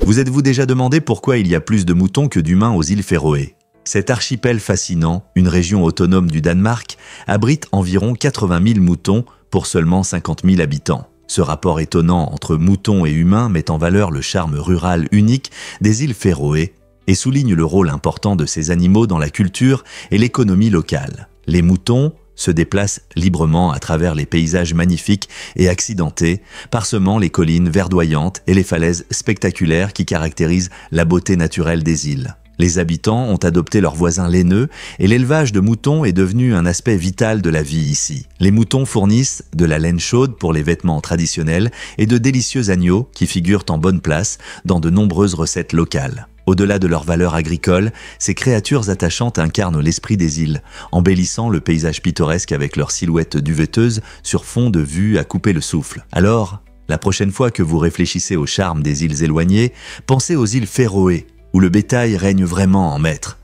Vous êtes-vous déjà demandé pourquoi il y a plus de moutons que d'humains aux îles Féroé? Cet archipel fascinant, une région autonome du Danemark, abrite environ 80 000 moutons pour seulement 50 000 habitants. Ce rapport étonnant entre moutons et humains met en valeur le charme rural unique des îles Féroé et souligne le rôle important de ces animaux dans la culture et l'économie locale. Les moutons se déplacent librement à travers les paysages magnifiques et accidentés, parsemant les collines verdoyantes et les falaises spectaculaires qui caractérisent la beauté naturelle des îles. Les habitants ont adopté leurs voisins laineux et l'élevage de moutons est devenu un aspect vital de la vie ici. Les moutons fournissent de la laine chaude pour les vêtements traditionnels et de délicieux agneaux qui figurent en bonne place dans de nombreuses recettes locales. Au-delà de leur valeur agricole, ces créatures attachantes incarnent l'esprit des îles, embellissant le paysage pittoresque avec leurs silhouettes duveteuses sur fond de vues à couper le souffle. Alors, la prochaine fois que vous réfléchissez au charme des îles éloignées, pensez aux îles Féroé, où le bétail règne vraiment en maître.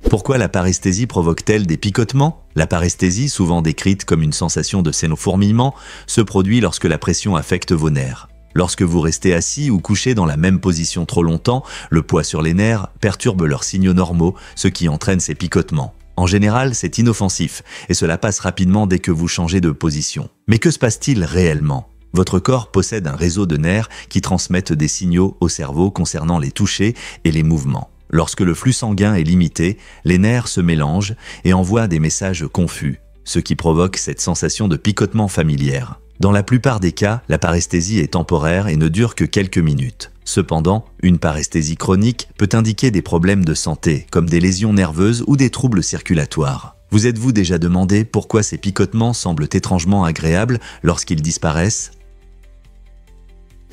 Pourquoi la paresthésie provoque-t-elle des picotements? La paresthésie, souvent décrite comme une sensation de sénofourmillement, se produit lorsque la pression affecte vos nerfs. Lorsque vous restez assis ou couché dans la même position trop longtemps, le poids sur les nerfs perturbe leurs signaux normaux, ce qui entraîne ces picotements. En général, c'est inoffensif et cela passe rapidement dès que vous changez de position. Mais que se passe-t-il réellement? Votre corps possède un réseau de nerfs qui transmettent des signaux au cerveau concernant les touchés et les mouvements. Lorsque le flux sanguin est limité, les nerfs se mélangent et envoient des messages confus, ce qui provoque cette sensation de picotement familière. Dans la plupart des cas, la paresthésie est temporaire et ne dure que quelques minutes. Cependant, une paresthésie chronique peut indiquer des problèmes de santé, comme des lésions nerveuses ou des troubles circulatoires. Vous êtes-vous déjà demandé pourquoi ces picotements semblent étrangement agréables lorsqu'ils disparaissent?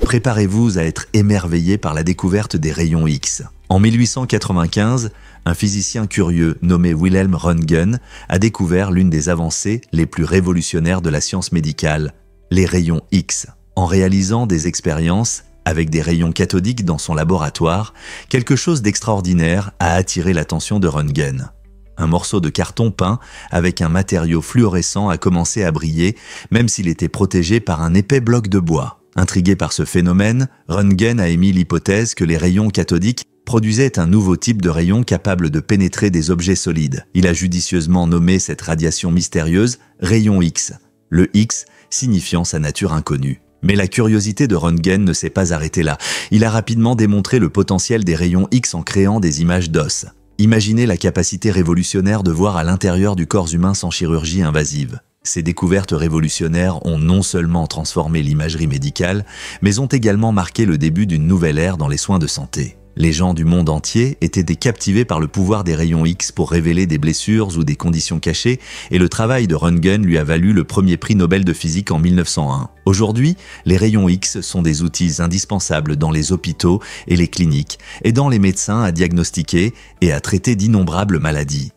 Préparez-vous à être émerveillé par la découverte des rayons X. En 1895, un physicien curieux nommé Wilhelm Röntgen a découvert l'une des avancées les plus révolutionnaires de la science médicale, les rayons X. En réalisant des expériences avec des rayons cathodiques dans son laboratoire, quelque chose d'extraordinaire a attiré l'attention de Röntgen. Un morceau de carton peint avec un matériau fluorescent a commencé à briller, même s'il était protégé par un épais bloc de bois. Intrigué par ce phénomène, Röntgen a émis l'hypothèse que les rayons cathodiques produisaient un nouveau type de rayon capable de pénétrer des objets solides. Il a judicieusement nommé cette radiation mystérieuse rayon X, le X signifiant sa nature inconnue. Mais la curiosité de Röntgen ne s'est pas arrêtée là. Il a rapidement démontré le potentiel des rayons X en créant des images d'os. Imaginez la capacité révolutionnaire de voir à l'intérieur du corps humain sans chirurgie invasive. Ces découvertes révolutionnaires ont non seulement transformé l'imagerie médicale, mais ont également marqué le début d'une nouvelle ère dans les soins de santé. Les gens du monde entier étaient captivés par le pouvoir des rayons X pour révéler des blessures ou des conditions cachées, et le travail de Röntgen lui a valu le premier prix Nobel de physique en 1901. Aujourd'hui, les rayons X sont des outils indispensables dans les hôpitaux et les cliniques, aidant les médecins à diagnostiquer et à traiter d'innombrables maladies.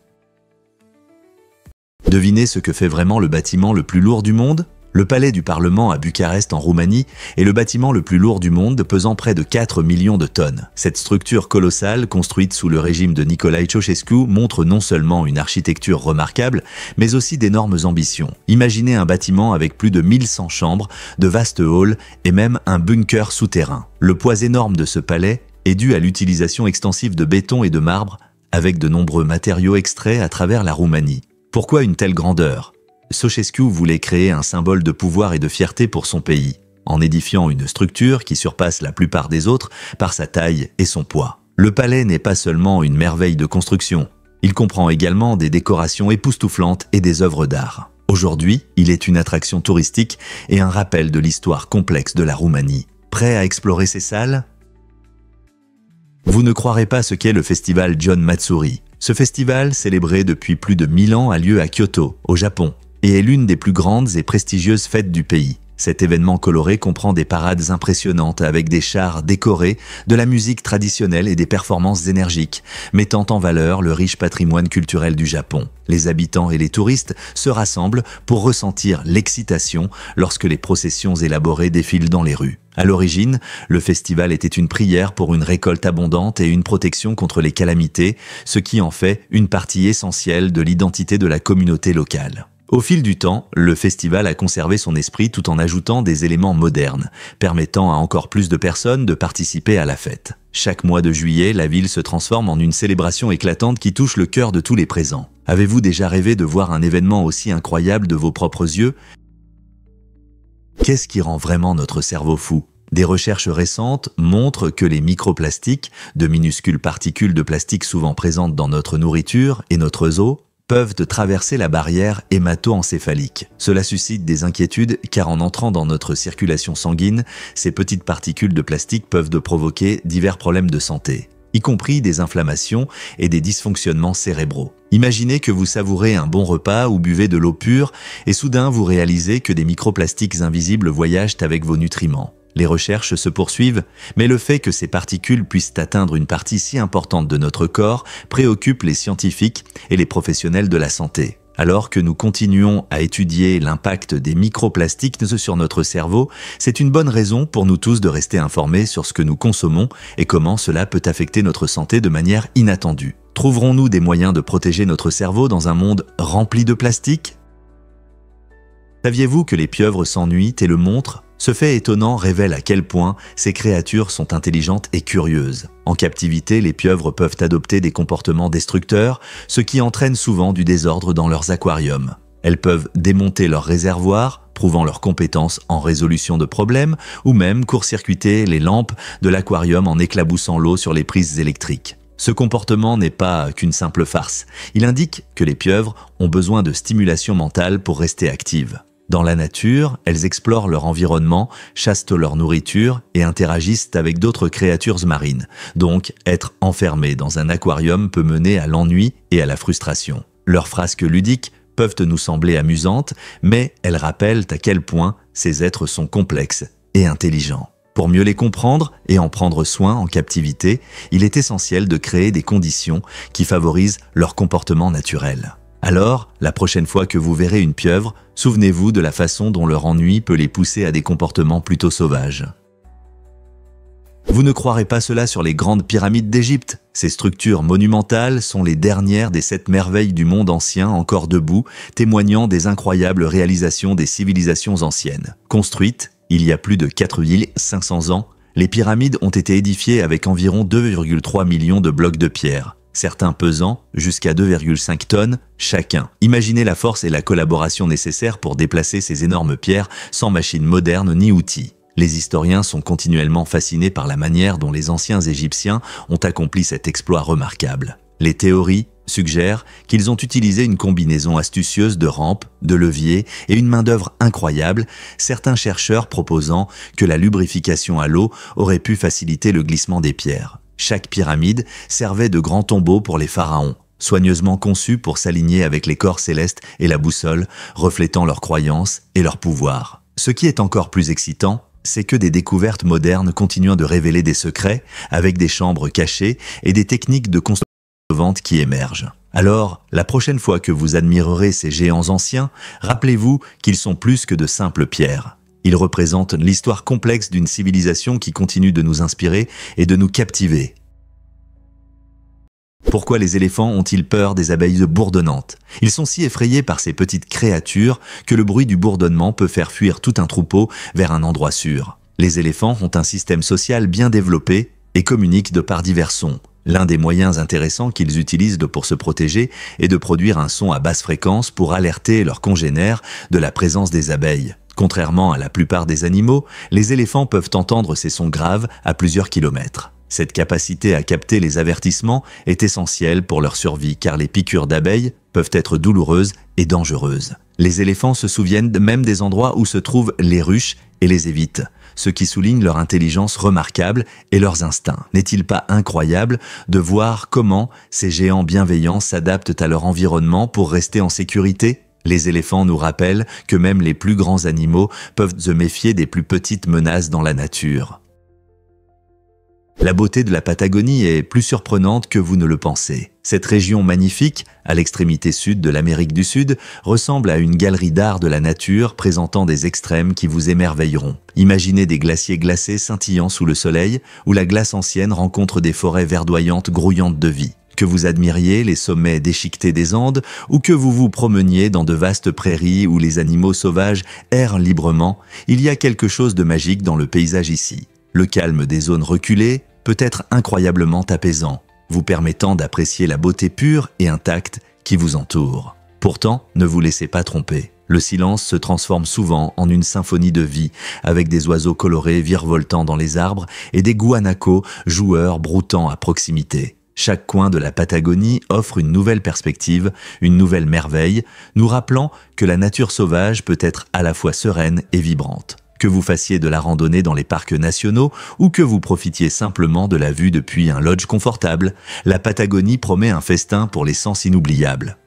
Devinez ce que fait vraiment le bâtiment le plus lourd du monde? Le palais du Parlement à Bucarest en Roumanie est le bâtiment le plus lourd du monde, pesant près de 4 millions de tonnes. Cette structure colossale, construite sous le régime de Nicolae Ceausescu, montre non seulement une architecture remarquable, mais aussi d'énormes ambitions. Imaginez un bâtiment avec plus de 1100 chambres, de vastes halls et même un bunker souterrain. Le poids énorme de ce palais est dû à l'utilisation extensive de béton et de marbre, avec de nombreux matériaux extraits à travers la Roumanie. Pourquoi une telle grandeur? Ceausescu voulait créer un symbole de pouvoir et de fierté pour son pays, en édifiant une structure qui surpasse la plupart des autres par sa taille et son poids. Le palais n'est pas seulement une merveille de construction, il comprend également des décorations époustouflantes et des œuvres d'art. Aujourd'hui, il est une attraction touristique et un rappel de l'histoire complexe de la Roumanie. Prêt à explorer ces salles? Vous ne croirez pas ce qu'est le festival John Matsuri. Ce festival, célébré depuis plus de 1000 ans, a lieu à Kyoto, au Japon, et est l'une des plus grandes et prestigieuses fêtes du pays. Cet événement coloré comprend des parades impressionnantes avec des chars décorés, de la musique traditionnelle et des performances énergiques, mettant en valeur le riche patrimoine culturel du Japon. Les habitants et les touristes se rassemblent pour ressentir l'excitation lorsque les processions élaborées défilent dans les rues. À l'origine, le festival était une prière pour une récolte abondante et une protection contre les calamités, ce qui en fait une partie essentielle de l'identité de la communauté locale. Au fil du temps, le festival a conservé son esprit tout en ajoutant des éléments modernes, permettant à encore plus de personnes de participer à la fête. Chaque mois de juillet, la ville se transforme en une célébration éclatante qui touche le cœur de tous les présents. Avez-vous déjà rêvé de voir un événement aussi incroyable de vos propres yeux? Qu'est-ce qui rend vraiment notre cerveau fou? Des recherches récentes montrent que les microplastiques, de minuscules particules de plastique souvent présentes dans notre nourriture et notre eau, peuvent traverser la barrière hémato-encéphalique. Cela suscite des inquiétudes car en entrant dans notre circulation sanguine, ces petites particules de plastique peuvent provoquer divers problèmes de santé, y compris des inflammations et des dysfonctionnements cérébraux. Imaginez que vous savourez un bon repas ou buvez de l'eau pure et soudain vous réalisez que des microplastiques invisibles voyagent avec vos nutriments. Les recherches se poursuivent, mais le fait que ces particules puissent atteindre une partie si importante de notre corps préoccupe les scientifiques et les professionnels de la santé. Alors que nous continuons à étudier l'impact des microplastiques sur notre cerveau, c'est une bonne raison pour nous tous de rester informés sur ce que nous consommons et comment cela peut affecter notre santé de manière inattendue. Trouverons-nous des moyens de protéger notre cerveau dans un monde rempli de plastique? Saviez-vous que les pieuvres s'ennuient et le montrent? Ce fait étonnant révèle à quel point ces créatures sont intelligentes et curieuses. En captivité, les pieuvres peuvent adopter des comportements destructeurs, ce qui entraîne souvent du désordre dans leurs aquariums. Elles peuvent démonter leurs réservoirs, prouvant leurs compétences en résolution de problèmes, ou même court-circuiter les lampes de l'aquarium en éclaboussant l'eau sur les prises électriques. Ce comportement n'est pas qu'une simple farce. Il indique que les pieuvres ont besoin de stimulation mentale pour rester actives. Dans la nature, elles explorent leur environnement, chassent leur nourriture et interagissent avec d'autres créatures marines. Donc, être enfermé dans un aquarium peut mener à l'ennui et à la frustration. Leurs frasques ludiques peuvent nous sembler amusantes, mais elles rappellent à quel point ces êtres sont complexes et intelligents. Pour mieux les comprendre et en prendre soin en captivité, il est essentiel de créer des conditions qui favorisent leur comportement naturel. Alors, la prochaine fois que vous verrez une pieuvre, souvenez-vous de la façon dont leur ennui peut les pousser à des comportements plutôt sauvages. Vous ne croirez pas cela sur les grandes pyramides d'Égypte. Ces structures monumentales sont les dernières des 7 merveilles du monde ancien encore debout, témoignant des incroyables réalisations des civilisations anciennes. Construites il y a plus de 4500 ans, les pyramides ont été édifiées avec environ 2,3 millions de blocs de pierre, certains pesant jusqu'à 2,5 tonnes chacun. Imaginez la force et la collaboration nécessaires pour déplacer ces énormes pierres sans machines modernes ni outils. Les historiens sont continuellement fascinés par la manière dont les anciens Égyptiens ont accompli cet exploit remarquable. Les théories suggèrent qu'ils ont utilisé une combinaison astucieuse de rampes, de leviers et une main-d'œuvre incroyable, certains chercheurs proposant que la lubrification à l'eau aurait pu faciliter le glissement des pierres. Chaque pyramide servait de grand tombeau pour les pharaons, soigneusement conçus pour s'aligner avec les corps célestes et la boussole, reflétant leurs croyances et leur pouvoir. Ce qui est encore plus excitant, c'est que des découvertes modernes continuent de révéler des secrets, avec des chambres cachées et des techniques de construction qui émergent. Alors, la prochaine fois que vous admirerez ces géants anciens, rappelez-vous qu'ils sont plus que de simples pierres. Ils représentent l'histoire complexe d'une civilisation qui continue de nous inspirer et de nous captiver. Pourquoi les éléphants ont-ils peur des abeilles bourdonnantes? Ils sont si effrayés par ces petites créatures que le bruit du bourdonnement peut faire fuir tout un troupeau vers un endroit sûr. Les éléphants ont un système social bien développé et communiquent de par divers sons. L'un des moyens intéressants qu'ils utilisent pour se protéger est de produire un son à basse fréquence pour alerter leurs congénères de la présence des abeilles. Contrairement à la plupart des animaux, les éléphants peuvent entendre ces sons graves à plusieurs kilomètres. Cette capacité à capter les avertissements est essentielle pour leur survie car les piqûres d'abeilles peuvent être douloureuses et dangereuses. Les éléphants se souviennent même des endroits où se trouvent les ruches et les évitent, ce qui souligne leur intelligence remarquable et leurs instincts. N'est-il pas incroyable de voir comment ces géants bienveillants s'adaptent à leur environnement pour rester en sécurité? Les éléphants nous rappellent que même les plus grands animaux peuvent se méfier des plus petites menaces dans la nature. La beauté de la Patagonie est plus surprenante que vous ne le pensez. Cette région magnifique, à l'extrémité sud de l'Amérique du Sud, ressemble à une galerie d'art de la nature présentant des extrêmes qui vous émerveilleront. Imaginez des glaciers glacés scintillant sous le soleil, où la glace ancienne rencontre des forêts verdoyantes grouillantes de vie. Que vous admiriez les sommets déchiquetés des Andes ou que vous vous promeniez dans de vastes prairies où les animaux sauvages errent librement, il y a quelque chose de magique dans le paysage ici. Le calme des zones reculées peut être incroyablement apaisant, vous permettant d'apprécier la beauté pure et intacte qui vous entoure. Pourtant, ne vous laissez pas tromper. Le silence se transforme souvent en une symphonie de vie, avec des oiseaux colorés virevoltant dans les arbres et des guanacos joueurs broutant à proximité. Chaque coin de la Patagonie offre une nouvelle perspective, une nouvelle merveille, nous rappelant que la nature sauvage peut être à la fois sereine et vibrante. Que vous fassiez de la randonnée dans les parcs nationaux ou que vous profitiez simplement de la vue depuis un lodge confortable, la Patagonie promet un festin pour les sens inoubliables.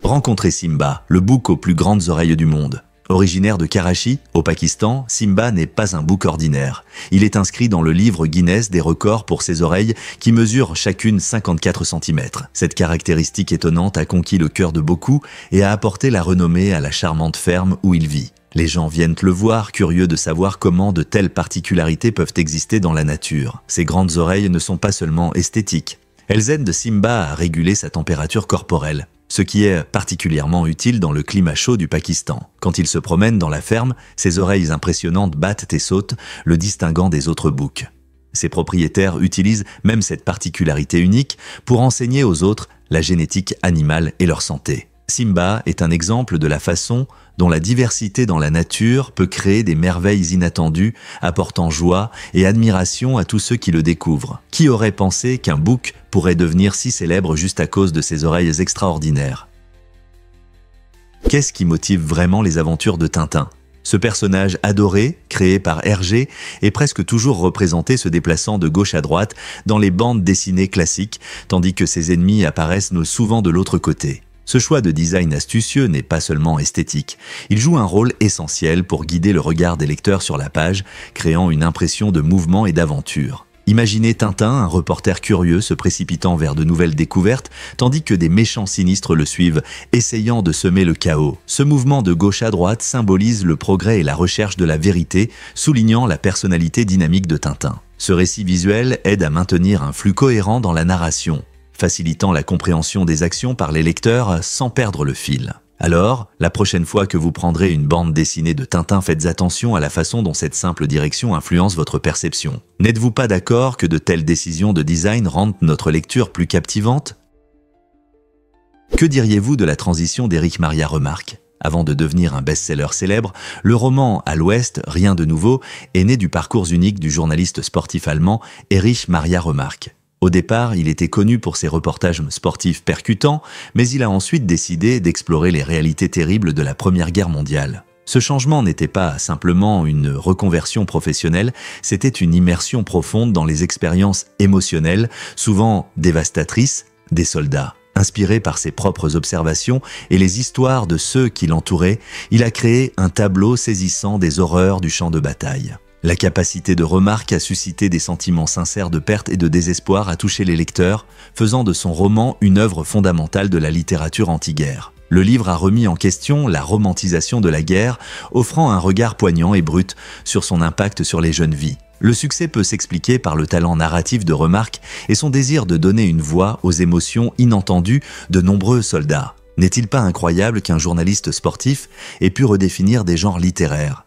Rencontrez Simba, le bouc aux plus grandes oreilles du monde. Originaire de Karachi, au Pakistan, Simba n'est pas un bouc ordinaire. Il est inscrit dans le livre Guinness des records pour ses oreilles qui mesurent chacune 54 cm. Cette caractéristique étonnante a conquis le cœur de beaucoup et a apporté la renommée à la charmante ferme où il vit. Les gens viennent le voir, curieux de savoir comment de telles particularités peuvent exister dans la nature. Ses grandes oreilles ne sont pas seulement esthétiques. Elles aident Simba à réguler sa température corporelle, ce qui est particulièrement utile dans le climat chaud du Pakistan. Quand il se promène dans la ferme, ses oreilles impressionnantes battent et sautent, le distinguant des autres boucs. Ses propriétaires utilisent même cette particularité unique pour enseigner aux autres la génétique animale et leur santé. Simba est un exemple de la façon dont la diversité dans la nature peut créer des merveilles inattendues, apportant joie et admiration à tous ceux qui le découvrent. Qui aurait pensé qu'un bouc pourrait devenir si célèbre juste à cause de ses oreilles extraordinaires? Qu'est-ce qui motive vraiment les aventures de Tintin? Ce personnage adoré, créé par Hergé, est presque toujours représenté se déplaçant de gauche à droite dans les bandes dessinées classiques, tandis que ses ennemis apparaissent souvent de l'autre côté. Ce choix de design astucieux n'est pas seulement esthétique, il joue un rôle essentiel pour guider le regard des lecteurs sur la page, créant une impression de mouvement et d'aventure. Imaginez Tintin, un reporter curieux se précipitant vers de nouvelles découvertes, tandis que des méchants sinistres le suivent, essayant de semer le chaos. Ce mouvement de gauche à droite symbolise le progrès et la recherche de la vérité, soulignant la personnalité dynamique de Tintin. Ce récit visuel aide à maintenir un flux cohérent dans la narration, facilitant la compréhension des actions par les lecteurs sans perdre le fil. Alors, la prochaine fois que vous prendrez une bande dessinée de Tintin, faites attention à la façon dont cette simple direction influence votre perception. N'êtes-vous pas d'accord que de telles décisions de design rendent notre lecture plus captivante? Que diriez-vous de la transition d'Éric Maria Remarque? Avant de devenir un best-seller célèbre, le roman À l'Ouest, rien de nouveau, est né du parcours unique du journaliste sportif allemand Erich Maria Remarque. Au départ, il était connu pour ses reportages sportifs percutants, mais il a ensuite décidé d'explorer les réalités terribles de la Première Guerre mondiale. Ce changement n'était pas simplement une reconversion professionnelle, c'était une immersion profonde dans les expériences émotionnelles, souvent dévastatrices, des soldats. Inspiré par ses propres observations et les histoires de ceux qui l'entouraient, il a créé un tableau saisissant des horreurs du champ de bataille. La capacité de Remarque à susciter des sentiments sincères de perte et de désespoir a touché les lecteurs, faisant de son roman une œuvre fondamentale de la littérature anti-guerre. Le livre a remis en question la romantisation de la guerre, offrant un regard poignant et brut sur son impact sur les jeunes vies. Le succès peut s'expliquer par le talent narratif de Remarque et son désir de donner une voix aux émotions inentendues de nombreux soldats. N'est-il pas incroyable qu'un journaliste sportif ait pu redéfinir des genres littéraires?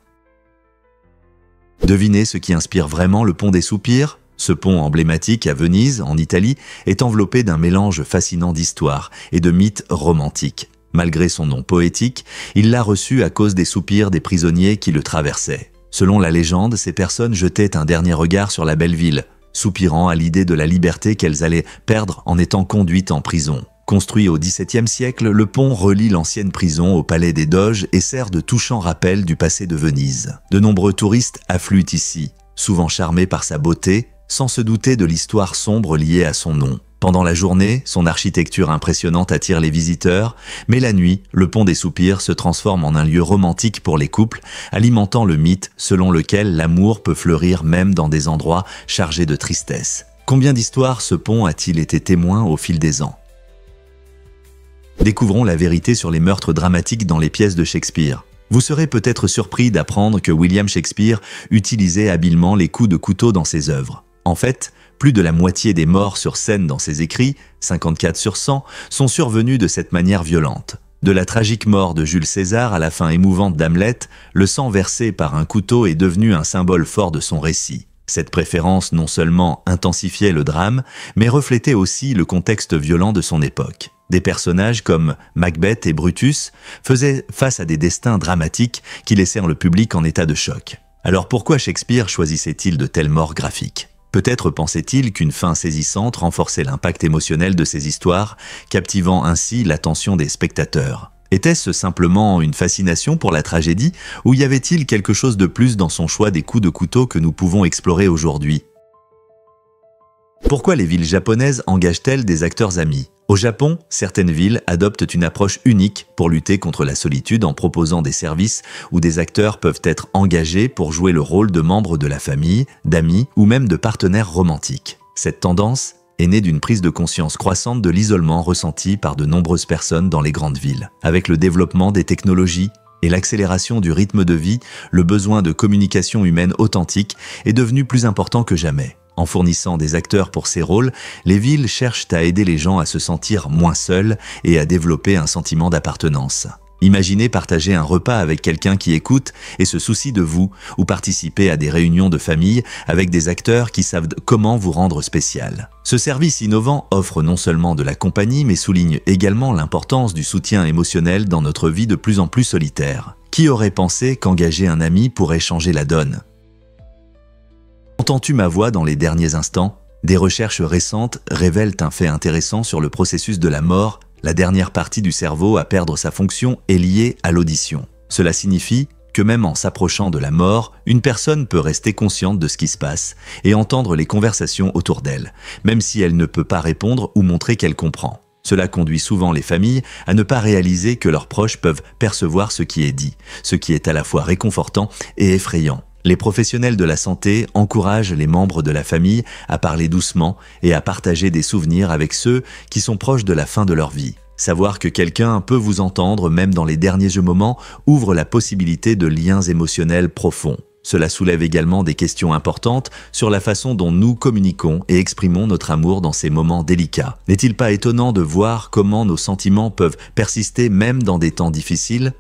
Devinez ce qui inspire vraiment le Pont des Soupirs? Ce pont emblématique à Venise, en Italie, est enveloppé d'un mélange fascinant d'histoires et de mythes romantiques. Malgré son nom poétique, il l'a reçu à cause des soupirs des prisonniers qui le traversaient. Selon la légende, ces personnes jetaient un dernier regard sur la belle ville, soupirant à l'idée de la liberté qu'elles allaient perdre en étant conduites en prison. Construit au XVIIe siècle, le pont relie l'ancienne prison au palais des Doges et sert de touchant rappel du passé de Venise. De nombreux touristes affluent ici, souvent charmés par sa beauté, sans se douter de l'histoire sombre liée à son nom. Pendant la journée, son architecture impressionnante attire les visiteurs, mais la nuit, le Pont des Soupirs se transforme en un lieu romantique pour les couples, alimentant le mythe selon lequel l'amour peut fleurir même dans des endroits chargés de tristesse. Combien d'histoires ce pont a-t-il été témoin au fil des ans? Découvrons la vérité sur les meurtres dramatiques dans les pièces de Shakespeare. Vous serez peut-être surpris d'apprendre que William Shakespeare utilisait habilement les coups de couteau dans ses œuvres. En fait, Plus de la moitié des morts sur scène dans ses écrits, 54 sur 100, sont survenus de cette manière violente. De la tragique mort de Jules César à la fin émouvante d'Hamlet, le sang versé par un couteau est devenu un symbole fort de son récit. Cette préférence non seulement intensifiait le drame, mais reflétait aussi le contexte violent de son époque. Des personnages comme Macbeth et Brutus faisaient face à des destins dramatiques qui laissèrent le public en état de choc. Alors pourquoi Shakespeare choisissait-il de telles morts graphiques ? Peut-être pensait-il qu'une fin saisissante renforçait l'impact émotionnel de ses histoires, captivant ainsi l'attention des spectateurs. Était-ce simplement une fascination pour la tragédie, ou y avait-il quelque chose de plus dans son choix des coups de couteau que nous pouvons explorer aujourd'hui ? Pourquoi les villes japonaises engagent-elles des acteurs amis ? Au Japon, certaines villes adoptent une approche unique pour lutter contre la solitude en proposant des services où des acteurs peuvent être engagés pour jouer le rôle de membres de la famille, d'amis ou même de partenaires romantiques. Cette tendance est née d'une prise de conscience croissante de l'isolement ressenti par de nombreuses personnes dans les grandes villes. Avec le développement des technologies et l'accélération du rythme de vie, le besoin de communication humaine authentique est devenu plus important que jamais. En fournissant des acteurs pour ces rôles, les villes cherchent à aider les gens à se sentir moins seuls et à développer un sentiment d'appartenance. Imaginez partager un repas avec quelqu'un qui écoute et se soucie de vous, ou participer à des réunions de famille avec des acteurs qui savent comment vous rendre spécial. Ce service innovant offre non seulement de la compagnie, mais souligne également l'importance du soutien émotionnel dans notre vie de plus en plus solitaire. Qui aurait pensé qu'engager un ami pourrait changer la donne ? Entends-tu ma voix dans les derniers instants ? Des recherches récentes révèlent un fait intéressant sur le processus de la mort. La dernière partie du cerveau à perdre sa fonction est liée à l'audition. Cela signifie que même en s'approchant de la mort, une personne peut rester consciente de ce qui se passe et entendre les conversations autour d'elle, même si elle ne peut pas répondre ou montrer qu'elle comprend. Cela conduit souvent les familles à ne pas réaliser que leurs proches peuvent percevoir ce qui est dit, ce qui est à la fois réconfortant et effrayant. Les professionnels de la santé encouragent les membres de la famille à parler doucement et à partager des souvenirs avec ceux qui sont proches de la fin de leur vie. Savoir que quelqu'un peut vous entendre même dans les derniers moments ouvre la possibilité de liens émotionnels profonds. Cela soulève également des questions importantes sur la façon dont nous communiquons et exprimons notre amour dans ces moments délicats. N'est-il pas étonnant de voir comment nos sentiments peuvent persister même dans des temps difficiles ?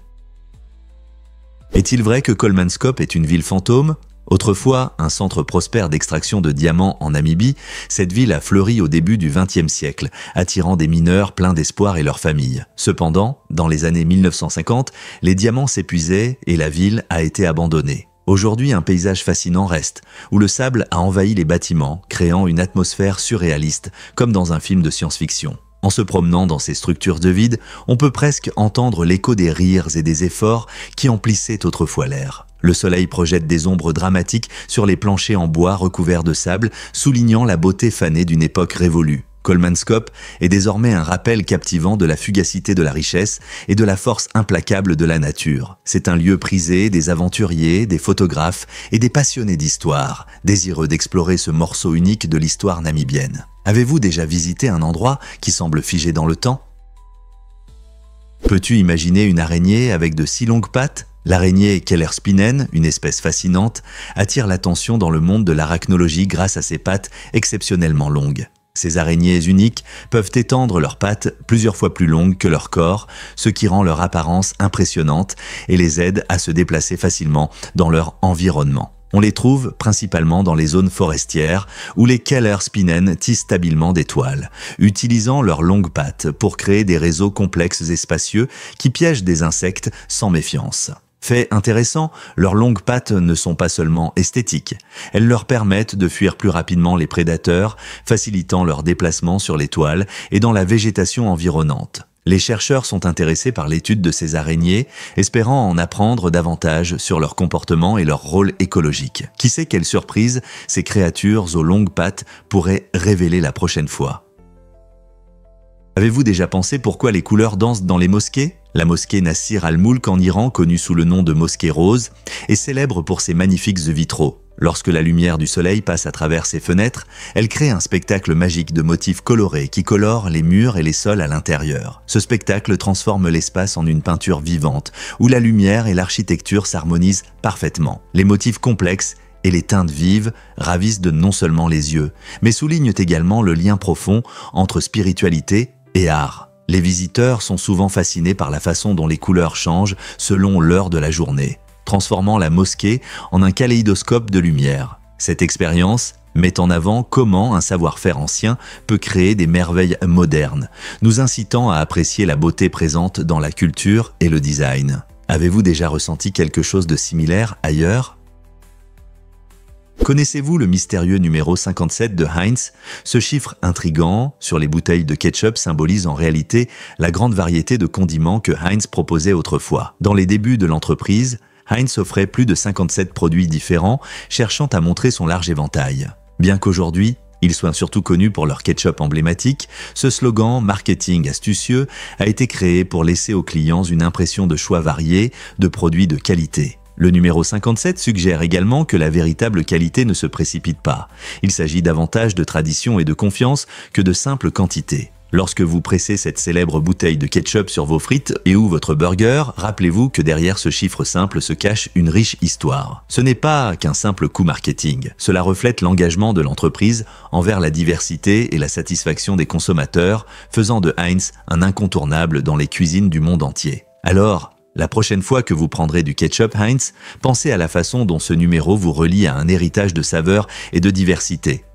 Est-il vrai que Kolmanscope est une ville fantôme ? Autrefois, un centre prospère d'extraction de diamants en Namibie, cette ville a fleuri au début du XXe siècle, attirant des mineurs pleins d'espoir et leurs familles. Cependant, dans les années 1950, les diamants s'épuisaient et la ville a été abandonnée. Aujourd'hui, un paysage fascinant reste, où le sable a envahi les bâtiments, créant une atmosphère surréaliste, comme dans un film de science-fiction. En se promenant dans ces structures de vide, on peut presque entendre l'écho des rires et des efforts qui emplissaient autrefois l'air. Le soleil projette des ombres dramatiques sur les planchers en bois recouverts de sable, soulignant la beauté fanée d'une époque révolue. Kolmanscope est désormais un rappel captivant de la fugacité de la richesse et de la force implacable de la nature. C'est un lieu prisé des aventuriers, des photographes et des passionnés d'histoire, désireux d'explorer ce morceau unique de l'histoire namibienne. Avez-vous déjà visité un endroit qui semble figé dans le temps ? Peux-tu imaginer une araignée avec de si longues pattes ? L'araignée Kellerspinnen, une espèce fascinante, attire l'attention dans le monde de l'arachnologie grâce à ses pattes exceptionnellement longues. Ces araignées uniques peuvent étendre leurs pattes plusieurs fois plus longues que leur corps, ce qui rend leur apparence impressionnante et les aide à se déplacer facilement dans leur environnement. On les trouve principalement dans les zones forestières où les Kellerspinnen tissent habilement des toiles, utilisant leurs longues pattes pour créer des réseaux complexes et spacieux qui piègent des insectes sans méfiance. Fait intéressant, leurs longues pattes ne sont pas seulement esthétiques. Elles leur permettent de fuir plus rapidement les prédateurs, facilitant leur déplacement sur les toiles et dans la végétation environnante. Les chercheurs sont intéressés par l'étude de ces araignées, espérant en apprendre davantage sur leur comportement et leur rôle écologique. Qui sait quelle surprise ces créatures aux longues pattes pourraient révéler la prochaine fois ? Avez-vous déjà pensé pourquoi les couleurs dansent dans les mosquées ? La mosquée Nasir al-Mulk en Iran, connue sous le nom de mosquée rose, est célèbre pour ses magnifiques vitraux. Lorsque la lumière du soleil passe à travers ses fenêtres, elle crée un spectacle magique de motifs colorés qui colorent les murs et les sols à l'intérieur. Ce spectacle transforme l'espace en une peinture vivante, où la lumière et l'architecture s'harmonisent parfaitement. Les motifs complexes et les teintes vives ravissent non seulement les yeux, mais soulignent également le lien profond entre spiritualité et art. Les visiteurs sont souvent fascinés par la façon dont les couleurs changent selon l'heure de la journée, transformant la mosquée en un kaléidoscope de lumière. Cette expérience met en avant comment un savoir-faire ancien peut créer des merveilles modernes, nous incitant à apprécier la beauté présente dans la culture et le design. Avez-vous déjà ressenti quelque chose de similaire ailleurs ? Connaissez-vous le mystérieux numéro 57 de Heinz ? Ce chiffre intrigant sur les bouteilles de ketchup symbolise en réalité la grande variété de condiments que Heinz proposait autrefois. Dans les débuts de l'entreprise, Heinz offrait plus de 57 produits différents, cherchant à montrer son large éventail. Bien qu'aujourd'hui, ils soient surtout connus pour leur ketchup emblématique, ce slogan marketing astucieux a été créé pour laisser aux clients une impression de choix variés de produits de qualité. Le numéro 57 suggère également que la véritable qualité ne se précipite pas. Il s'agit davantage de tradition et de confiance que de simple quantité. Lorsque vous pressez cette célèbre bouteille de ketchup sur vos frites et ou votre burger, rappelez-vous que derrière ce chiffre simple se cache une riche histoire. Ce n'est pas qu'un simple coup marketing. Cela reflète l'engagement de l'entreprise envers la diversité et la satisfaction des consommateurs, faisant de Heinz un incontournable dans les cuisines du monde entier. Alors, la prochaine fois que vous prendrez du ketchup Heinz, pensez à la façon dont ce numéro vous relie à un héritage de saveurs et de diversité.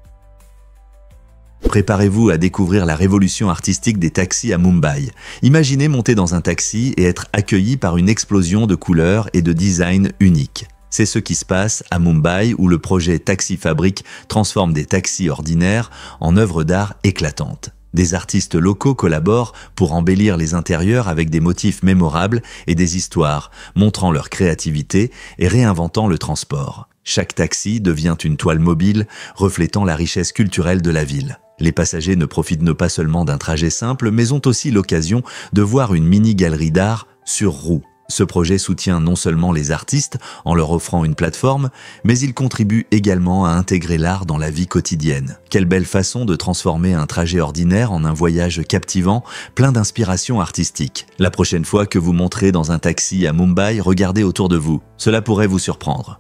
Préparez-vous à découvrir la révolution artistique des taxis à Mumbai. Imaginez monter dans un taxi et être accueilli par une explosion de couleurs et de designs uniques. C'est ce qui se passe à Mumbai où le projet Taxi Fabric transforme des taxis ordinaires en œuvres d'art éclatantes. Des artistes locaux collaborent pour embellir les intérieurs avec des motifs mémorables et des histoires, montrant leur créativité et réinventant le transport. Chaque taxi devient une toile mobile, reflétant la richesse culturelle de la ville. Les passagers ne profitent pas seulement d'un trajet simple, mais ont aussi l'occasion de voir une mini-galerie d'art sur roues. Ce projet soutient non seulement les artistes en leur offrant une plateforme, mais il contribue également à intégrer l'art dans la vie quotidienne. Quelle belle façon de transformer un trajet ordinaire en un voyage captivant, plein d'inspiration artistique. La prochaine fois que vous monterez dans un taxi à Mumbai, regardez autour de vous. Cela pourrait vous surprendre.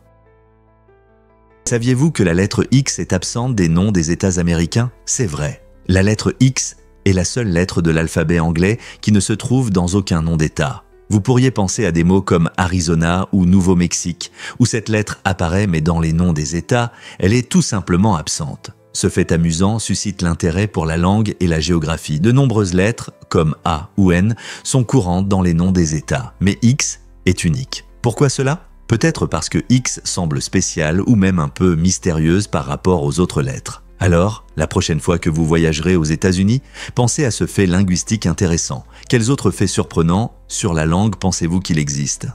Saviez-vous que la lettre X est absente des noms des États américains ? C'est vrai. La lettre X est la seule lettre de l'alphabet anglais qui ne se trouve dans aucun nom d'État. Vous pourriez penser à des mots comme Arizona ou Nouveau-Mexique, où cette lettre apparaît mais dans les noms des États, elle est tout simplement absente. Ce fait amusant suscite l'intérêt pour la langue et la géographie. De nombreuses lettres, comme A ou N, sont courantes dans les noms des États, mais X est unique. Pourquoi cela ? Peut-être parce que X semble spéciale ou même un peu mystérieuse par rapport aux autres lettres. Alors, la prochaine fois que vous voyagerez aux États-Unis, pensez à ce fait linguistique intéressant. Quels autres faits surprenants sur la langue pensez-vous qu'il existe ?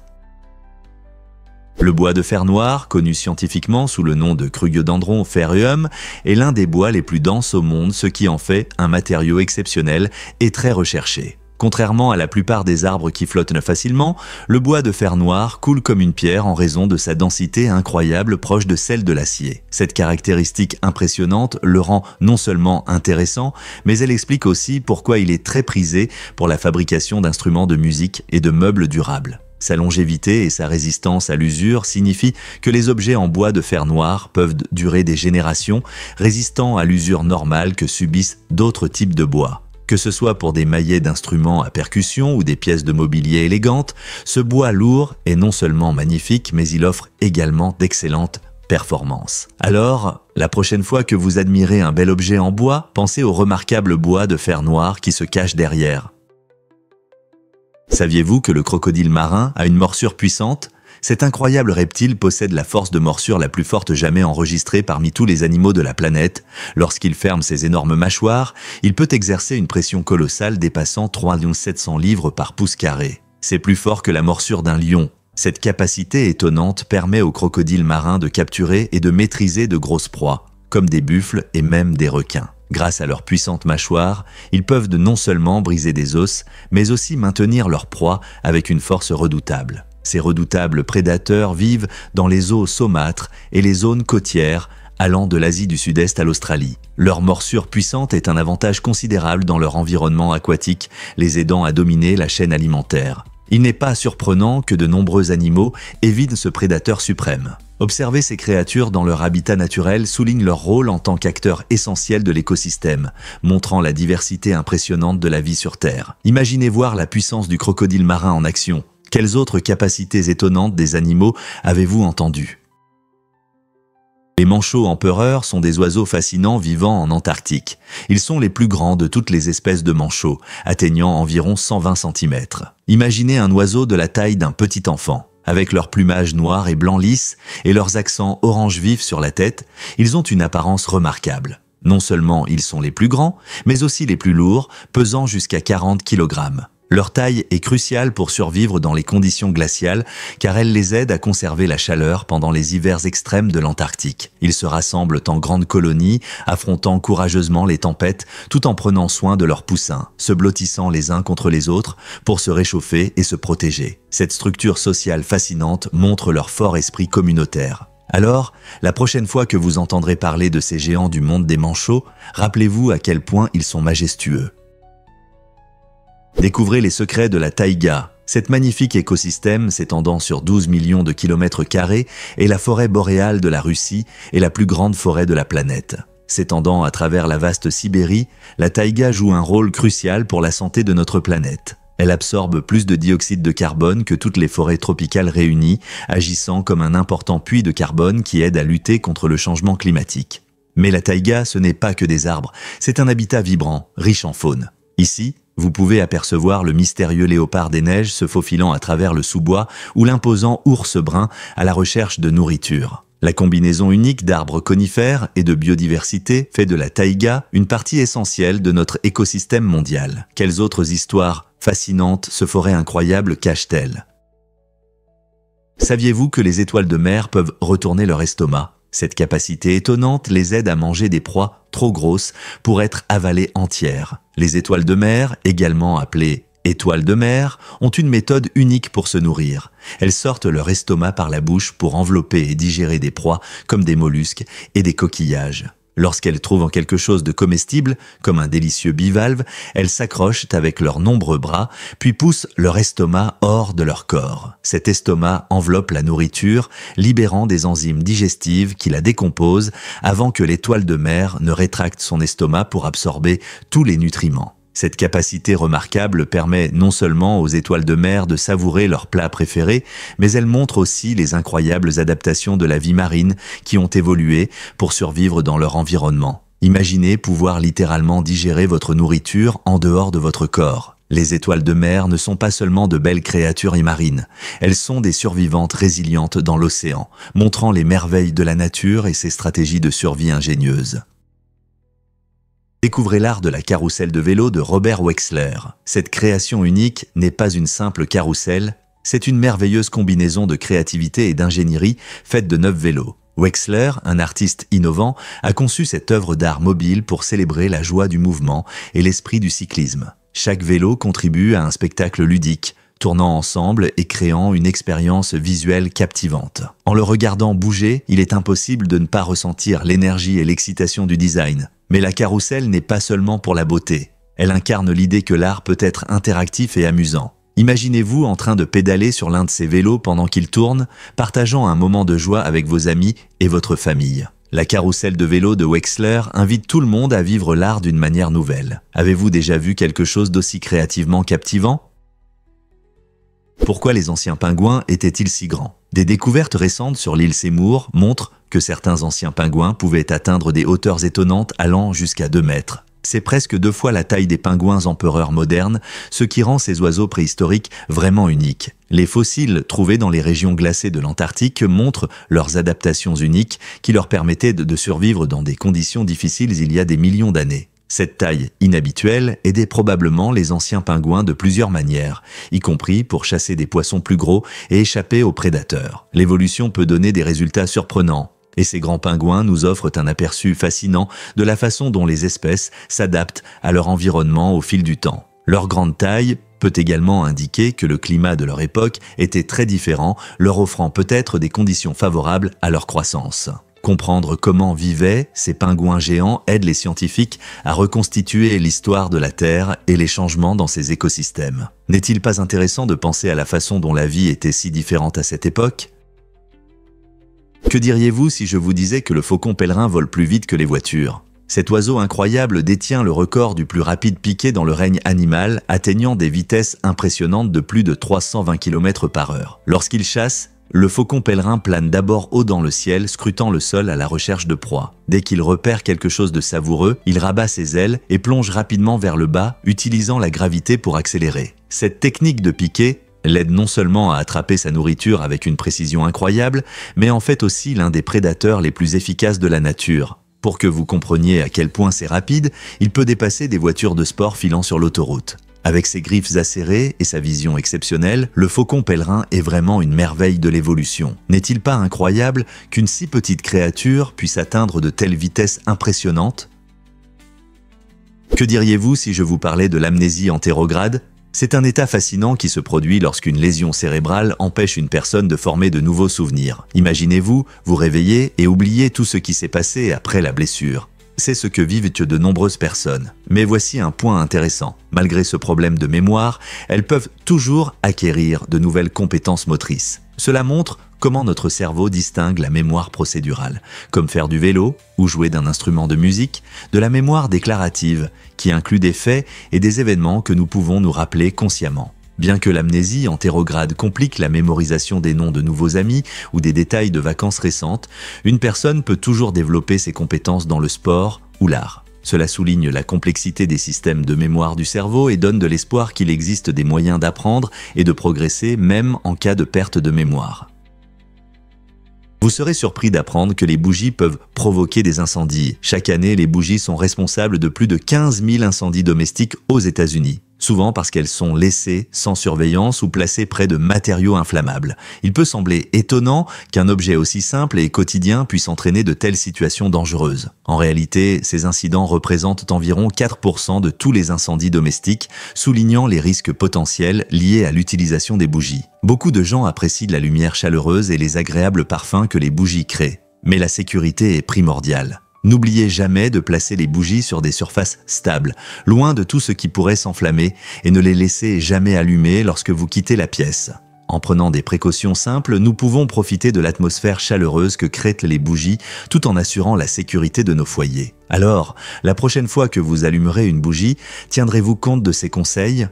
Le bois de fer noir, connu scientifiquement sous le nom de Crugiodendron ferruum, est l'un des bois les plus denses au monde, ce qui en fait un matériau exceptionnel et très recherché. Contrairement à la plupart des arbres qui flottent facilement, le bois de fer noir coule comme une pierre en raison de sa densité incroyable proche de celle de l'acier. Cette caractéristique impressionnante le rend non seulement intéressant, mais elle explique aussi pourquoi il est très prisé pour la fabrication d'instruments de musique et de meubles durables. Sa longévité et sa résistance à l'usure signifient que les objets en bois de fer noir peuvent durer des générations, résistant à l'usure normale que subissent d'autres types de bois. Que ce soit pour des maillets d'instruments à percussion ou des pièces de mobilier élégantes, ce bois lourd est non seulement magnifique, mais il offre également d'excellentes performances. Alors, la prochaine fois que vous admirez un bel objet en bois, pensez au remarquable bois de fer noir qui se cache derrière. Saviez-vous que le crocodile marin a une morsure puissante ? Cet incroyable reptile possède la force de morsure la plus forte jamais enregistrée parmi tous les animaux de la planète. Lorsqu'il ferme ses énormes mâchoires, il peut exercer une pression colossale dépassant 3700 livres par pouce carré. C'est plus fort que la morsure d'un lion. Cette capacité étonnante permet aux crocodiles marins de capturer et de maîtriser de grosses proies, comme des buffles et même des requins. Grâce à leurs puissantes mâchoires, ils peuvent non seulement briser des os, mais aussi maintenir leur proie avec une force redoutable. Ces redoutables prédateurs vivent dans les eaux saumâtres et les zones côtières, allant de l'Asie du Sud-Est à l'Australie. Leur morsure puissante est un avantage considérable dans leur environnement aquatique, les aidant à dominer la chaîne alimentaire. Il n'est pas surprenant que de nombreux animaux évitent ce prédateur suprême. Observer ces créatures dans leur habitat naturel souligne leur rôle en tant qu'acteurs essentiels de l'écosystème, montrant la diversité impressionnante de la vie sur Terre. Imaginez voir la puissance du crocodile marin en action. Quelles autres capacités étonnantes des animaux avez-vous entendues? Les manchots empereurs sont des oiseaux fascinants vivant en Antarctique. Ils sont les plus grands de toutes les espèces de manchots, atteignant environ 120 cm. Imaginez un oiseau de la taille d'un petit enfant. Avec leur plumage noir et blanc lisse et leurs accents orange vif sur la tête, ils ont une apparence remarquable. Non seulement ils sont les plus grands, mais aussi les plus lourds, pesant jusqu'à 40 kg. Leur taille est cruciale pour survivre dans les conditions glaciales car elle les aide à conserver la chaleur pendant les hivers extrêmes de l'Antarctique. Ils se rassemblent en grandes colonies, affrontant courageusement les tempêtes tout en prenant soin de leurs poussins, se blottissant les uns contre les autres pour se réchauffer et se protéger. Cette structure sociale fascinante montre leur fort esprit communautaire. Alors, la prochaine fois que vous entendrez parler de ces géants du monde des manchots, rappelez-vous à quel point ils sont majestueux. Découvrez les secrets de la taïga. Cet magnifique écosystème s'étendant sur 12 millions de kilomètres carrés est la forêt boréale de la Russie et la plus grande forêt de la planète. S'étendant à travers la vaste Sibérie, la taïga joue un rôle crucial pour la santé de notre planète. Elle absorbe plus de dioxyde de carbone que toutes les forêts tropicales réunies, agissant comme un important puits de carbone qui aide à lutter contre le changement climatique. Mais la taïga, ce n'est pas que des arbres, c'est un habitat vibrant, riche en faune. Ici, vous pouvez apercevoir le mystérieux léopard des neiges se faufilant à travers le sous-bois ou l'imposant ours brun à la recherche de nourriture. La combinaison unique d'arbres conifères et de biodiversité fait de la taïga une partie essentielle de notre écosystème mondial. Quelles autres histoires fascinantes ce forêt incroyable cache-t-elle? Saviez-vous que les étoiles de mer peuvent retourner leur estomac? Cette capacité étonnante les aide à manger des proies trop grosses pour être avalées entières. Les étoiles de mer, également appelées étoiles de mer, ont une méthode unique pour se nourrir. Elles sortent leur estomac par la bouche pour envelopper et digérer des proies comme des mollusques et des coquillages. Lorsqu'elles trouvent quelque chose de comestible, comme un délicieux bivalve, elles s'accrochent avec leurs nombreux bras, puis poussent leur estomac hors de leur corps. Cet estomac enveloppe la nourriture, libérant des enzymes digestives qui la décomposent avant que l'étoile de mer ne rétracte son estomac pour absorber tous les nutriments. Cette capacité remarquable permet non seulement aux étoiles de mer de savourer leurs plats préférés, mais elle montre aussi les incroyables adaptations de la vie marine qui ont évolué pour survivre dans leur environnement. Imaginez pouvoir littéralement digérer votre nourriture en dehors de votre corps. Les étoiles de mer ne sont pas seulement de belles créatures marines, elles sont des survivantes résilientes dans l'océan, montrant les merveilles de la nature et ses stratégies de survie ingénieuses. Découvrez l'art de la carrousel de vélo de Robert Wexler. Cette création unique n'est pas une simple carrousel, c'est une merveilleuse combinaison de créativité et d'ingénierie faite de 9 vélos. Wexler, un artiste innovant, a conçu cette œuvre d'art mobile pour célébrer la joie du mouvement et l'esprit du cyclisme. Chaque vélo contribue à un spectacle ludique, tournant ensemble et créant une expérience visuelle captivante. En le regardant bouger, il est impossible de ne pas ressentir l'énergie et l'excitation du design. Mais la carrousel n'est pas seulement pour la beauté. Elle incarne l'idée que l'art peut être interactif et amusant. Imaginez-vous en train de pédaler sur l'un de ces vélos pendant qu'il tourne, partageant un moment de joie avec vos amis et votre famille. La carrousel de vélo de Wexler invite tout le monde à vivre l'art d'une manière nouvelle. Avez-vous déjà vu quelque chose d'aussi créativement captivant? Pourquoi les anciens pingouins étaient-ils si grands? Des découvertes récentes sur l'île Seymour montrent que certains anciens pingouins pouvaient atteindre des hauteurs étonnantes allant jusqu'à 2 mètres. C'est presque 2 fois la taille des pingouins empereurs modernes, ce qui rend ces oiseaux préhistoriques vraiment uniques. Les fossiles trouvés dans les régions glacées de l'Antarctique montrent leurs adaptations uniques qui leur permettaient de survivre dans des conditions difficiles il y a des millions d'années. Cette taille inhabituelle aidait probablement les anciens pingouins de plusieurs manières, y compris pour chasser des poissons plus gros et échapper aux prédateurs. L'évolution peut donner des résultats surprenants, et ces grands pingouins nous offrent un aperçu fascinant de la façon dont les espèces s'adaptent à leur environnement au fil du temps. Leur grande taille peut également indiquer que le climat de leur époque était très différent, leur offrant peut-être des conditions favorables à leur croissance. Comprendre comment vivaient ces pingouins géants aide les scientifiques à reconstituer l'histoire de la Terre et les changements dans ces écosystèmes. N'est-il pas intéressant de penser à la façon dont la vie était si différente à cette époque? Que diriez-vous si je vous disais que le faucon pèlerin vole plus vite que les voitures? Cet oiseau incroyable détient le record du plus rapide piqué dans le règne animal, atteignant des vitesses impressionnantes de plus de 320 km/h. Lorsqu'il chasse, le faucon pèlerin plane d'abord haut dans le ciel, scrutant le sol à la recherche de proie. Dès qu'il repère quelque chose de savoureux, il rabat ses ailes et plonge rapidement vers le bas, utilisant la gravité pour accélérer. Cette technique de piqué l'aide non seulement à attraper sa nourriture avec une précision incroyable, mais en fait aussi l'un des prédateurs les plus efficaces de la nature. Pour que vous compreniez à quel point c'est rapide, il peut dépasser des voitures de sport filant sur l'autoroute. Avec ses griffes acérées et sa vision exceptionnelle, le faucon pèlerin est vraiment une merveille de l'évolution. N'est-il pas incroyable qu'une si petite créature puisse atteindre de telles vitesses impressionnantes? Que diriez-vous si je vous parlais de l'amnésie antérograde? C'est un état fascinant qui se produit lorsqu'une lésion cérébrale empêche une personne de former de nouveaux souvenirs. Imaginez-vous, vous réveillez et oubliez tout ce qui s'est passé après la blessure. C'est ce que vivent de nombreuses personnes. Mais voici un point intéressant. Malgré ce problème de mémoire, elles peuvent toujours acquérir de nouvelles compétences motrices. Cela montre comment notre cerveau distingue la mémoire procédurale, comme faire du vélo ou jouer d'un instrument de musique, de la mémoire déclarative, qui inclut des faits et des événements que nous pouvons nous rappeler consciemment. Bien que l'amnésie antérograde complique la mémorisation des noms de nouveaux amis ou des détails de vacances récentes, une personne peut toujours développer ses compétences dans le sport ou l'art. Cela souligne la complexité des systèmes de mémoire du cerveau et donne de l'espoir qu'il existe des moyens d'apprendre et de progresser même en cas de perte de mémoire. Vous serez surpris d'apprendre que les bougies peuvent provoquer des incendies. Chaque année, les bougies sont responsables de plus de 15 000 incendies domestiques aux États-Unis. Souvent parce qu'elles sont laissées sans surveillance ou placées près de matériaux inflammables. Il peut sembler étonnant qu'un objet aussi simple et quotidien puisse entraîner de telles situations dangereuses. En réalité, ces incidents représentent environ 4% de tous les incendies domestiques, soulignant les risques potentiels liés à l'utilisation des bougies. Beaucoup de gens apprécient la lumière chaleureuse et les agréables parfums que les bougies créent. Mais la sécurité est primordiale. N'oubliez jamais de placer les bougies sur des surfaces stables, loin de tout ce qui pourrait s'enflammer, et ne les laissez jamais allumer lorsque vous quittez la pièce. En prenant des précautions simples, nous pouvons profiter de l'atmosphère chaleureuse que créent les bougies tout en assurant la sécurité de nos foyers. Alors, la prochaine fois que vous allumerez une bougie, tiendrez-vous compte de ces conseils ?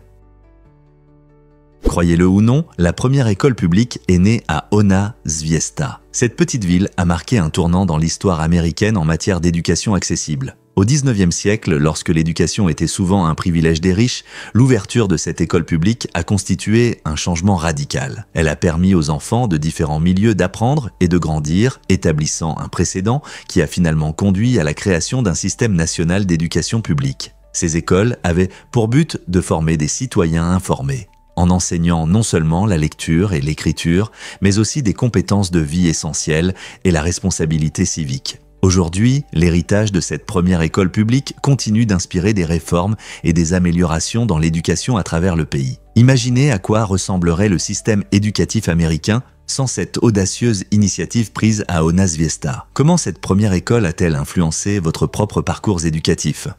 Croyez-le ou non, la première école publique est née à Ona Zwiesta. Cette petite ville a marqué un tournant dans l'histoire américaine en matière d'éducation accessible. Au XIXe siècle, lorsque l'éducation était souvent un privilège des riches, l'ouverture de cette école publique a constitué un changement radical. Elle a permis aux enfants de différents milieux d'apprendre et de grandir, établissant un précédent qui a finalement conduit à la création d'un système national d'éducation publique. Ces écoles avaient pour but de former des citoyens informés, en enseignant non seulement la lecture et l'écriture, mais aussi des compétences de vie essentielles et la responsabilité civique. Aujourd'hui, l'héritage de cette première école publique continue d'inspirer des réformes et des améliorations dans l'éducation à travers le pays. Imaginez à quoi ressemblerait le système éducatif américain sans cette audacieuse initiative prise à Ona Zwiesta. Comment cette première école a-t-elle influencé votre propre parcours éducatif ?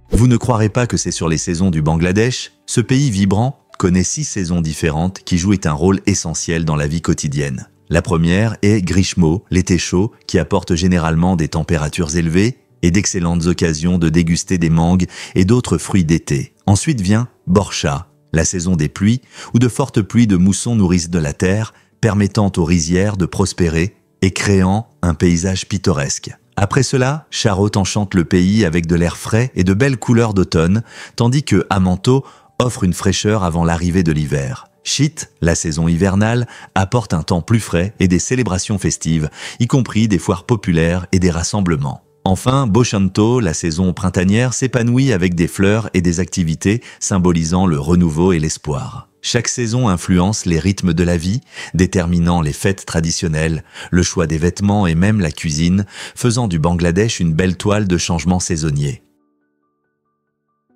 Vous ne croirez pas que c'est sur les saisons du Bangladesh? Ce pays vibrant connaît 6 saisons différentes qui jouent un rôle essentiel dans la vie quotidienne. La première est Grishmo, l'été chaud, qui apporte généralement des températures élevées et d'excellentes occasions de déguster des mangues et d'autres fruits d'été. Ensuite vient Borsha, la saison des pluies, où de fortes pluies de mousson nourrissent de la terre, permettant aux rizières de prospérer et créant un paysage pittoresque. Après cela, Charlotte enchante le pays avec de l'air frais et de belles couleurs d'automne, tandis que Amanto offre une fraîcheur avant l'arrivée de l'hiver. Chit, la saison hivernale, apporte un temps plus frais et des célébrations festives, y compris des foires populaires et des rassemblements. Enfin, Boshanto, la saison printanière, s'épanouit avec des fleurs et des activités symbolisant le renouveau et l'espoir. Chaque saison influence les rythmes de la vie, déterminant les fêtes traditionnelles, le choix des vêtements et même la cuisine, faisant du Bangladesh une belle toile de changements saisonniers.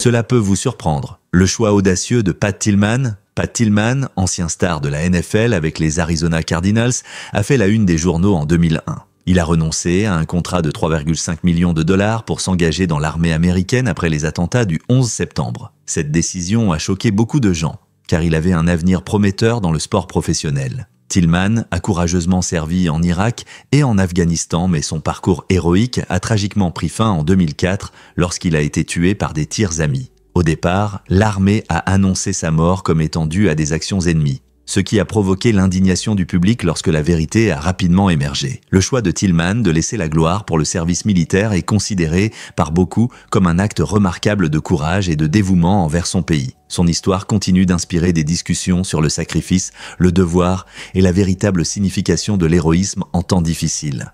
Cela peut vous surprendre. Le choix audacieux de Pat Tillman, ancien star de la NFL avec les Arizona Cardinals, a fait la une des journaux en 2001. Il a renoncé à un contrat de 3,5 millions de dollars pour s'engager dans l'armée américaine après les attentats du 11 septembre. Cette décision a choqué beaucoup de gens, car il avait un avenir prometteur dans le sport professionnel. Tillman a courageusement servi en Irak et en Afghanistan, mais son parcours héroïque a tragiquement pris fin en 2004 lorsqu'il a été tué par des tirs amis. Au départ, l'armée a annoncé sa mort comme étant due à des actions ennemies, ce qui a provoqué l'indignation du public lorsque la vérité a rapidement émergé. Le choix de Tillman de laisser la gloire pour le service militaire est considéré par beaucoup comme un acte remarquable de courage et de dévouement envers son pays. Son histoire continue d'inspirer des discussions sur le sacrifice, le devoir et la véritable signification de l'héroïsme en temps difficiles.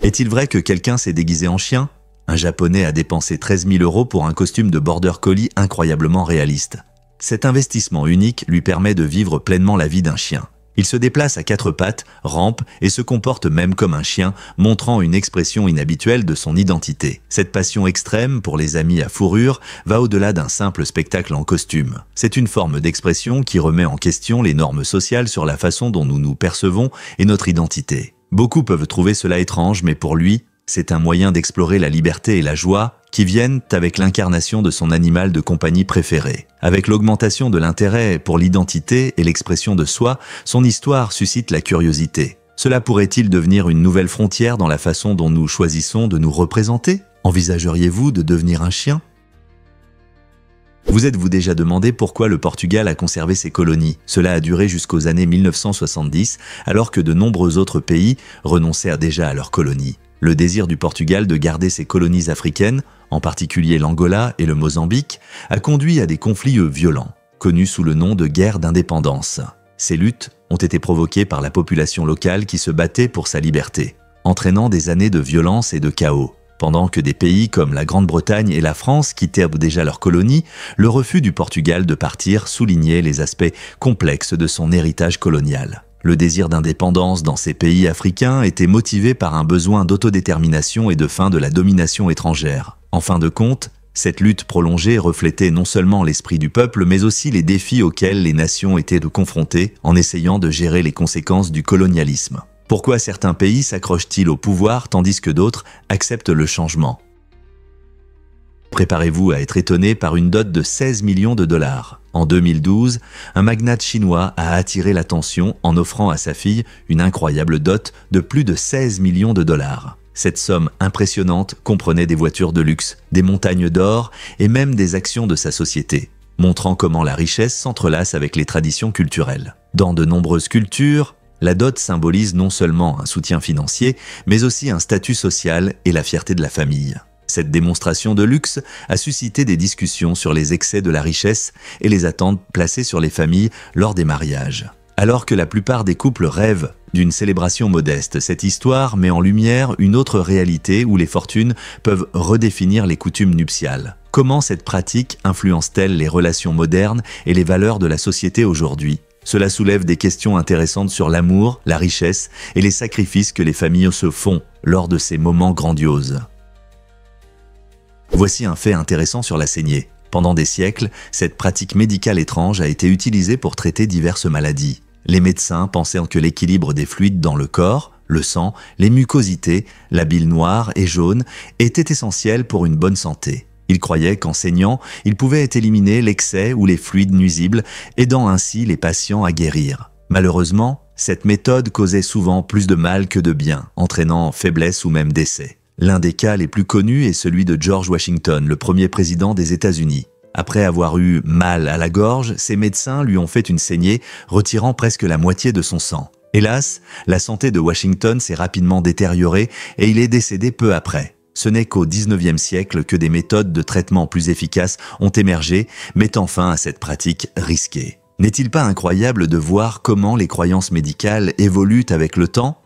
Est-il vrai que quelqu'un s'est déguisé en chien ? Un Japonais a dépensé 13 000 € pour un costume de border collie incroyablement réaliste. Cet investissement unique lui permet de vivre pleinement la vie d'un chien. Il se déplace à 4 pattes, rampe et se comporte même comme un chien, montrant une expression inhabituelle de son identité. Cette passion extrême pour les amis à fourrure va au-delà d'un simple spectacle en costume. C'est une forme d'expression qui remet en question les normes sociales sur la façon dont nous nous percevons et notre identité. Beaucoup peuvent trouver cela étrange, mais pour lui, c'est un moyen d'explorer la liberté et la joie qui viennent avec l'incarnation de son animal de compagnie préféré. Avec l'augmentation de l'intérêt pour l'identité et l'expression de soi, son histoire suscite la curiosité. Cela pourrait-il devenir une nouvelle frontière dans la façon dont nous choisissons de nous représenter ? Envisageriez-vous de devenir un chien ? Vous êtes-vous déjà demandé pourquoi le Portugal a conservé ses colonies ? Cela a duré jusqu'aux années 1970, alors que de nombreux autres pays renonçaient déjà à leurs colonies. Le désir du Portugal de garder ses colonies africaines, en particulier l'Angola et le Mozambique, a conduit à des conflits violents, connus sous le nom de guerre d'indépendance. Ces luttes ont été provoquées par la population locale qui se battait pour sa liberté, entraînant des années de violence et de chaos. Pendant que des pays comme la Grande-Bretagne et la France quittaient déjà leurs colonies, le refus du Portugal de partir soulignait les aspects complexes de son héritage colonial. Le désir d'indépendance dans ces pays africains était motivé par un besoin d'autodétermination et de fin de la domination étrangère. En fin de compte, cette lutte prolongée reflétait non seulement l'esprit du peuple, mais aussi les défis auxquels les nations étaient confrontées en essayant de gérer les conséquences du colonialisme. Pourquoi certains pays s'accrochent-ils au pouvoir tandis que d'autres acceptent le changement ? Préparez-vous à être étonné par une dot de 16 millions de dollars. En 2012, un magnate chinois a attiré l'attention en offrant à sa fille une incroyable dot de plus de 16 millions de dollars. Cette somme impressionnante comprenait des voitures de luxe, des montagnes d'or et même des actions de sa société, montrant comment la richesse s'entrelace avec les traditions culturelles. Dans de nombreuses cultures, la dot symbolise non seulement un soutien financier, mais aussi un statut social et la fierté de la famille. Cette démonstration de luxe a suscité des discussions sur les excès de la richesse et les attentes placées sur les familles lors des mariages. Alors que la plupart des couples rêvent d'une célébration modeste, cette histoire met en lumière une autre réalité où les fortunes peuvent redéfinir les coutumes nuptiales. Comment cette pratique influence-t-elle les relations modernes et les valeurs de la société aujourd'hui ? Cela soulève des questions intéressantes sur l'amour, la richesse et les sacrifices que les familles se font lors de ces moments grandioses. Voici un fait intéressant sur la saignée. Pendant des siècles, cette pratique médicale étrange a été utilisée pour traiter diverses maladies. Les médecins pensaient que l'équilibre des fluides dans le corps, le sang, les mucosités, la bile noire et jaune, était essentiel pour une bonne santé. Ils croyaient qu'en saignant, ils pouvaient éliminer l'excès ou les fluides nuisibles, aidant ainsi les patients à guérir. Malheureusement, cette méthode causait souvent plus de mal que de bien, entraînant faiblesse ou même décès. L'un des cas les plus connus est celui de George Washington, le premier président des États-Unis. Après avoir eu mal à la gorge, ses médecins lui ont fait une saignée, retirant presque la moitié de son sang. Hélas, la santé de Washington s'est rapidement détériorée et il est décédé peu après. Ce n'est qu'au XIXe siècle que des méthodes de traitement plus efficaces ont émergé, mettant fin à cette pratique risquée. N'est-il pas incroyable de voir comment les croyances médicales évoluent avec le temps ?